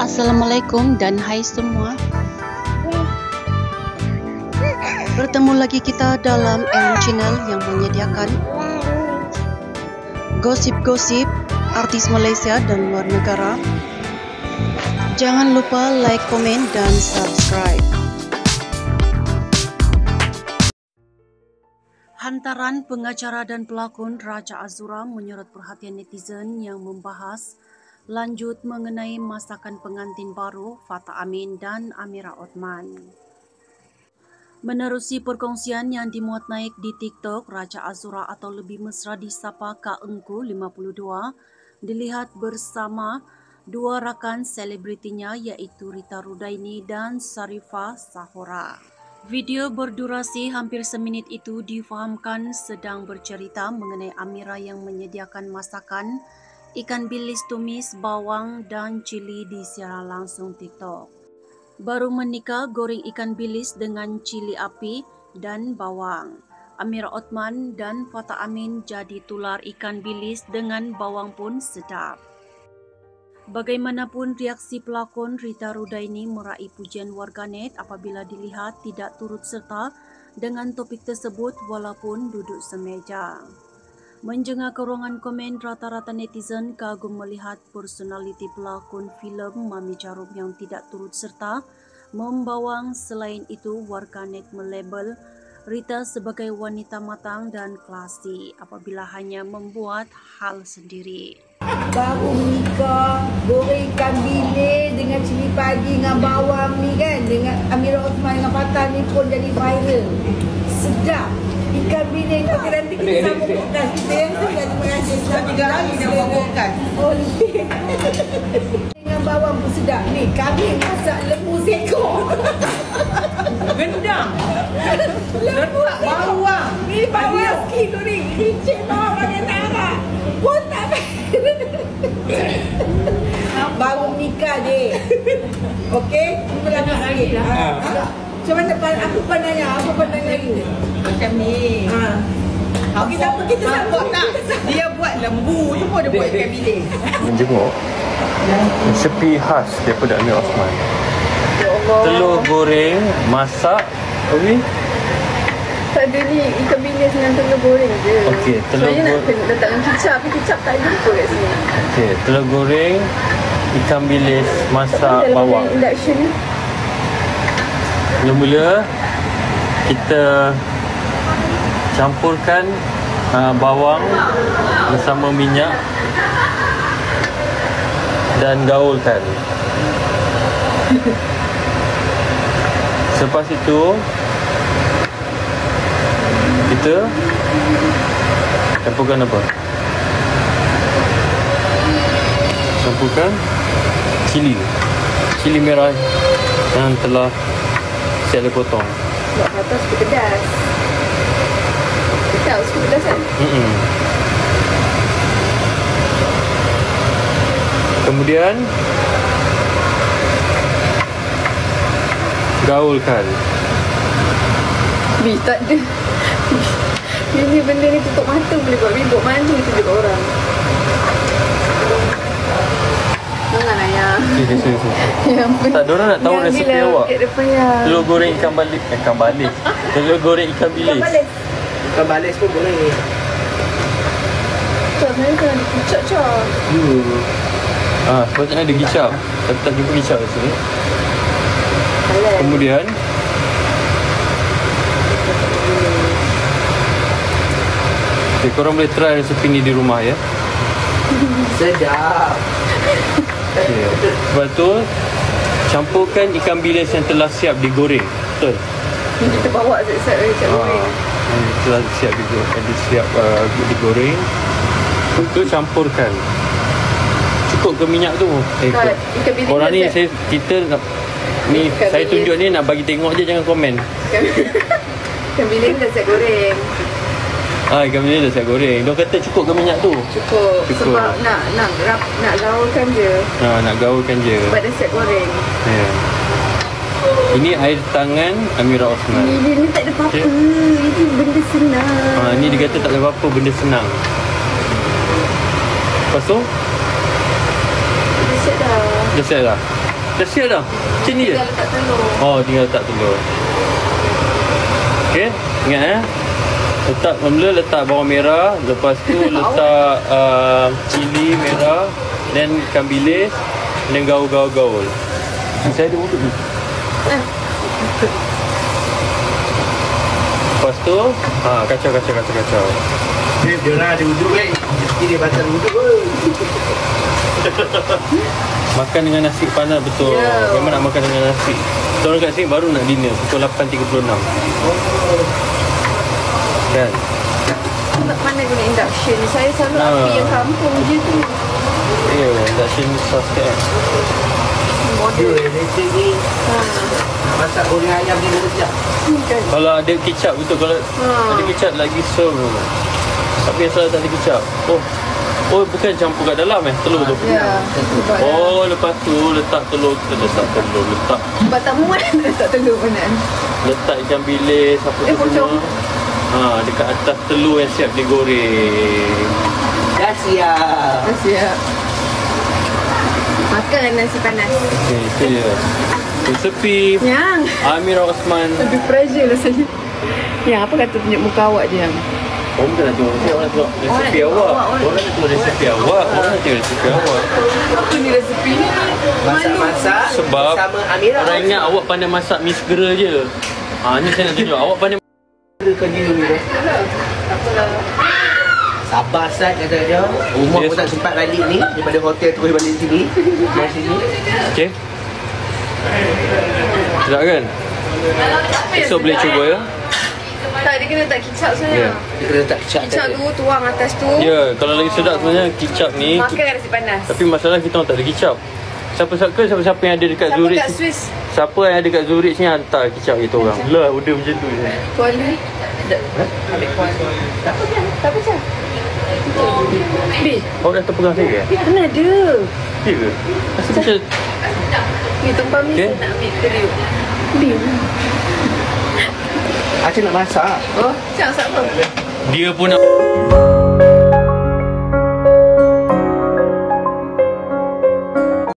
Assalamualaikum dan hai semua. Bertemu lagi kita dalam M Channel yang menyediakan gosip-gosip artis Malaysia dan luar negara. Jangan lupa like, komen dan subscribe. Hantaran pengacara dan pelakon Raja Azura menyorot perhatian netizen yang membahas lanjut mengenai masakan pengantin baru Fatah Amin dan Amira Othman. Menerusi perkongsian yang dimuat naik di TikTok, Raja Azura atau lebih mesra disapa Kak Engku 52 dilihat bersama dua rakan selebritinya iaitu Rita Rudaini dan Sharifah Sahora. Video berdurasi hampir seminit itu difahamkan sedang bercerita mengenai Amira yang menyediakan masakan ikan bilis tumis, bawang dan cili di siaran langsung TikTok. Baru menikah, goreng ikan bilis dengan cili api dan bawang. Amira Othman dan Fatah Amin jadi tular ikan bilis dengan bawang pun sedap. Bagaimanapun reaksi pelakon Rita Rudaini meraih pujian warganet apabila dilihat tidak turut serta dengan topik tersebut walaupun duduk semeja. Menjengah ke ruangan komen, rata-rata netizen kagum melihat personaliti pelakon filem Mami Jarum yang tidak turut serta membawang. Selain itu, warganet melabel Rita sebagai wanita matang dan klasi apabila hanya membuat hal sendiri. Baru nikah, goreng ikan bilis dengan cili padi dengan bawang ni kan, dengan Amira Othman dengan Fatah ni pun jadi viral. Sedap. Ikan bilis nanti kita sambungkan. Kita yang terima kasih. Tapi garam ni nak sambungkan. Oh, dengan bawang pun sedap ni. Kami masak lembu sekor. Gendang. Letak bawang. Ni bawang kilo ni. Kicik bawang pakai tarak. Pun tak baru nikah je. Okey? Kita nak lagi lah. Macam mana aku pandangnya? Apa pandangan lagi? Macam ni. Okey, tak apa kita sambut tak? Dia buat lembu tu pun dia buat ikan bilis. Menjenguk resepi khas daripada Amira Othman. Telur goreng masak tak ada ni, ikan bilis dengan telur goreng je. Okey, telur goreng. Nak letakkan kicap, tapi kicap tak jumpa kat sini. Okey, telur goreng, ikan bilis masak bawang. Induction ni. Mula-mula kita campurkan bawang bersama minyak dan gaulkan. Selepas itu kita campurkan apa? Campurkan cili merah yang telah siap dipotong. Buat atas sikit pedas. Kita sikit pedas kan? Kemudian gaulkan. Tak ada. Ini benda ni tutup mata boleh buat ribut. Mana itu juga orang. Jangan ayah. Tak, diorang nak tahu resepi awak. Telur goreng ikan bilis. Telur goreng ikan bilis. Ikan balis pun boleh. Tak, saya kan ada kicap cak. Sepatutnya ada kicap. Tapi tak jumpa kicap kat sini. Kemudian okay, korang boleh try resepi ni di rumah ya. Sedap. Okay. Lepas tu campurkan ikan bilis yang telah siap digoreng. Betul? Ini kita bawa siap goreng. Telah siap digoreng. Itu campurkan. Cukup ke minyak tu? Ikan bilis orang ni saya tunjuk ni nak bagi tengok je, jangan komen. Ikan bilis dah siap goreng. Ikan bilis dah siap goreng. Dia kata cukup ke minyak tu? Cukup. Sebab nak gaulkan je. Nak gaulkan je. Sebab dah siap goreng. Yeah. Ini air tangan Amira Othman. Ini tak ada apa-apa. Ini benda senang. Ni dia kata tak ada apa-apa, benda senang. Lepas tu? Dah siap dah. Dah siap dah? Dah siap dah? Macam ni je? Tinggal letak telur. Oh, tinggal letak telur. Okey, ingat letak mula letak bawang merah, lepas tu letak cili merah, then ikan bilis, dan gaul. Saya ada uduk ni. Lepas tu kacau. Dia orang ada uduk kan. Mesti dia batal uduk ke. Makan dengan nasi panas betul. Memang nak makan dengan nasi. Kita orang kat sini baru nak dinner pukul 8.36. Kan? Tak pandai guna induction. Saya selalu api yang kampung je tu. Ya, induction sos kan. Dia rasa ni masak goreng ayam ni boleh siap. Kalau ada kicap betul. Kalau ada kicap lagi serve. Tapi asal tak ada kicap. Oh bukan campur kat dalam telur tu. Ya. Oh, lepas tu letak telur. Letak Sebab tak muat letak telur mana. letak ikan bilis apa tu pocong. semua. Dekat atas telur yang siap digoreng. Dah siap. Siap. Makan nasi panas. Okey, itu je. Resepi Yang Amira Osman. lebih pressure lah saya. Yang apa kata tunjuk muka awak je yang. Orang bukan nak tengok orang nak tengok resepi awak. Orang nak tengok resepi awak. Orang nak tengok resepi awak. Apa ni resepi ni? Masak-masak Sebab bersama Amira. orang ingat awak pandai masak mi segera je. Ni saya nak tunjuk awak pandai. Kerja Amira. Sabar Sat kata dia. Rumah pun tak sempat balik ni. Daripada hotel terus balik sini. Dari sini. Okey. Sedap kan? Esok boleh cuba ya. Tak, dia kena letak kicap Ya. sebenarnya. Dia kena letak kicap Kicap tadi. tu tuang atas tu. Ya, kalau lagi sedap sebenarnya kicap ni. Makan dengan nasi panas. Tapi masalah kita orang tak ada kicap. Siapa yang ada dekat Siapa Zurich? kat Swiss? Siapa yang ada dekat Zurich ni hantar kicap kita orang. Lah, order macam tu je. Kuali. Ambil kuasa. Tak apa je. Bi, Awak dah terpegang saya ke? mana ada? Ya ke? Rasa macam Ni tumpang ni Okey. saya nak ambil teriuk. Bi. Acik nak masak. Oh, siap apa? dia pun nak